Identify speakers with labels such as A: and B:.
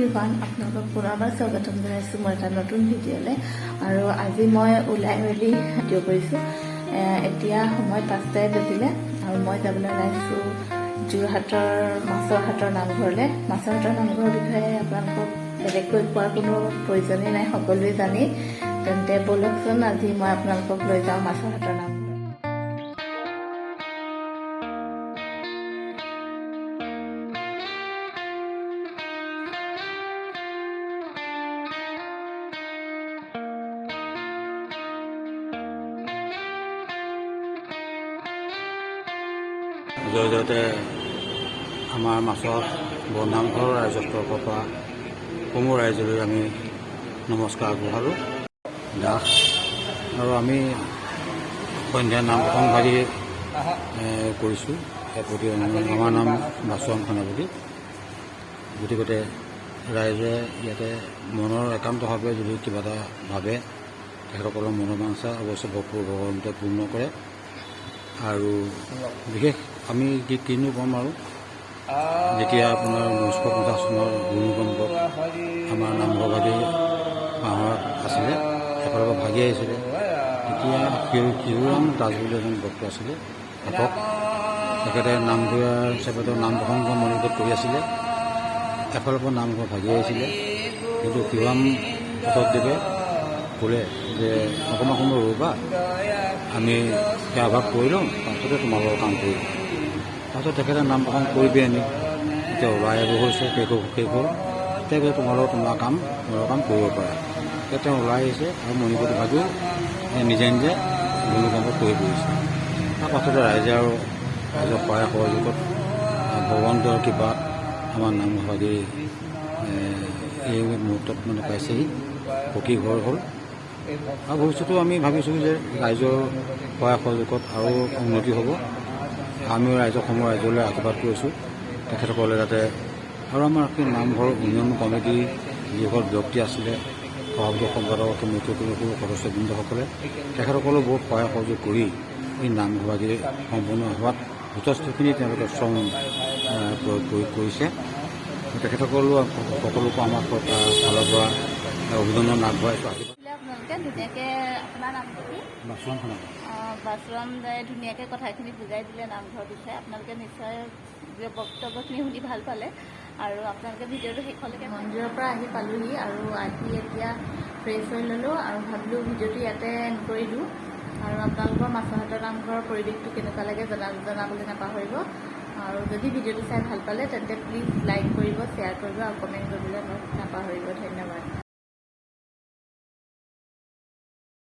A: Everyone, আপোনালোকক পুনৰবাৰ স্বাগতম জনাইছোঁ মই এটা নতুন ভিডিঅ'লৈ। আৰু আজি মই ওলাই মেলি ভিডিঅ' কৰিছোঁ। এতিয়া সময় 5টাই বাজিলে আৰু মই যাবলৈ ওলাইছোঁ যোৰহাটৰ মাছৰহাটৰ নামঘৰলৈ। মাছৰহাটৰ নামঘৰৰ বিষয়ে আপোনালোকক বেলেগকৈ কোৱাৰ কোনো প্ৰয়োজনেই নাই, সকলোৱে জানেই। তেন্তে ব'লকচোন আজি মই আপোনালোকক লৈ যাওঁ মাছৰহাটৰ নামঘৰ।
B: জয়তে আমাৰ মাছৰ বৰনামঘৰ ৰাইজৰ তৰফৰ পৰা সমূহ ৰাইজলৈ আমি নমস্কাৰ আগবঢ়ালোঁ। দাস আৰু আমি সন্ধ্যা নাম প্ৰসংগ কৰিছোঁ। প্ৰতি আমাৰ নাম বাচন সেনাপতি। গতিকে ৰাইজে ইয়াতে মনৰ একান্তভাৱে যদি কিবা এটা ভাবে, তেখেতসকলৰ মনোবাঞ্ছা অৱশ্যে ভগৱন্তই পূৰ্ণ কৰে। আৰু বিশেষ আমি কিনো ক'ম আৰু যেতিয়া আপোনাৰ 1950 চনৰ ভূমিকম্পত আমাৰ নামঘৰভাগি পাহাৰত আছিলে, এফালৰ পৰা ভাগি আহিছিলে। তেতিয়া শিৱৰাম দাস বুলি এজন ভক্ত আছিলে, পাঠক। তেখেতে নামঘৰীয়া হিচাপে নাম প্ৰসংগ মনোযোগ কৰি আছিলে। এফালৰ পৰা নামঘৰ ভাগি আহিছিলে, কিন্তু শিৱৰাম পাঠকদেৱে ক'লে যে অকণমান সময় ৰ'বা, আমি সেৱা ভাগ কৰি লওঁ, তাৰপিছতে তোমালোকৰ কাম কৰিম। তাৰপিছত তেখেতে নাম প্ৰসংগ কৰিবি আনি এতিয়া ওলাই আহিব হৈছে, শেষ হ'ল। তেতিয়া তোমাৰ কাম কৰিব পাৰা। এতিয়া তেওঁ ওলাই আহিছে আৰু মণিপুৰ ভাগিও নিজে নিজে ভূমিকম্পত পৰি পৰিছে। তাৰপাছতে ৰাইজে আৰু ৰাইজৰ সহায় সহযোগত ভগৱন্তৰ কৃপাত আমাৰ নামভাগি এই মুহূৰ্তত পাইছেহি, পকী ঘৰ হ'ল। আৰু ভৱিষ্যতেও আমি ভাবিছোঁ যে ৰাইজৰ সহায় সহযোগত আৰু উন্নতি হ'ব। আমি সমূহ ৰাইজলৈ আশীৰ্বাদ কৰিছোঁ তেখেতসকলে যাতে আৰু আমাৰ সেই নামঘৰ উন্নয়ন কমিটি যিসকল ব্যক্তি আছিলে, সভাপতি সম্পাদক সমিতিৰ সদস্যবৃন্দসকলে তেখেতসকলেও বহুত সহায় সহযোগ কৰি এই নামঘৰভাগি সম্পূৰ্ণ হোৱাত যথেষ্টখিনি তেওঁলোকে শ্ৰম প্ৰয়োগ কৰিছে। তেখেতসকলেও সকলোকো আমাৰ ফালৰ পৰা অভিনন্দন আগবঢ়াইছোঁ।
A: আপোনালোকে ধুনীয়াকৈ আপোনাৰ নামটো কি? বাচৰণ দাই ধুনীয়াকৈ কথাখিনি বুজাই দিলে নামঘৰৰ বিষয়ে। আপোনালোকে নিশ্চয় বক্তব্যখিনি শুনি ভাল পালে। আৰু আপোনালোকে ভিডিঅ'টো শেষলৈকে মন্দিৰৰ পৰা আহি পালোহি আৰু আহি এতিয়া ফ্ৰেছ হৈ ল'লোঁ আৰু ভাবিলোঁ ভিডিঅ'টো ইয়াতে এণ্ড কৰি দিওঁ। আৰু আপোনালোকৰ মাছৰহাটৰ নামঘৰৰ পৰিৱেশটো কেনেকুৱা লাগে জনাবলৈ নাপাহৰিব। আৰু যদি ভিডিঅ'টো চাই ভাল পালে তেন্তে প্লিজ লাইক কৰিব, শ্বেয়াৰ কৰিব আৰু কমেণ্ট কৰিবলৈ